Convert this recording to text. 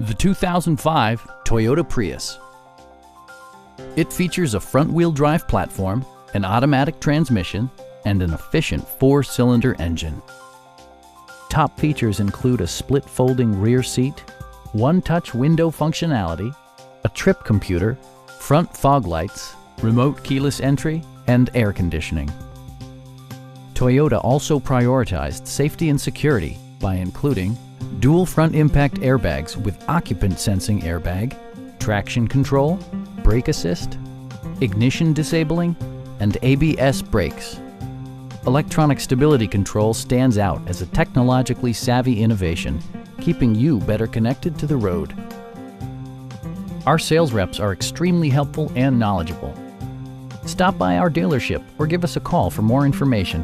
The 2005 Toyota Prius. It features a front-wheel drive platform, an automatic transmission, and an efficient 4-cylinder engine. Top features include a split folding rear seat, one-touch window functionality, a trip computer, front fog lights, remote keyless entry, and air conditioning. Toyota also prioritized safety and security by including dual front impact airbags with occupant sensing airbag, traction control, brake assist, ignition disabling, and ABS brakes. Electronic stability control stands out as a technologically savvy innovation, keeping you better connected to the road. Our sales reps are extremely helpful and knowledgeable. Stop by our dealership or give us a call for more information.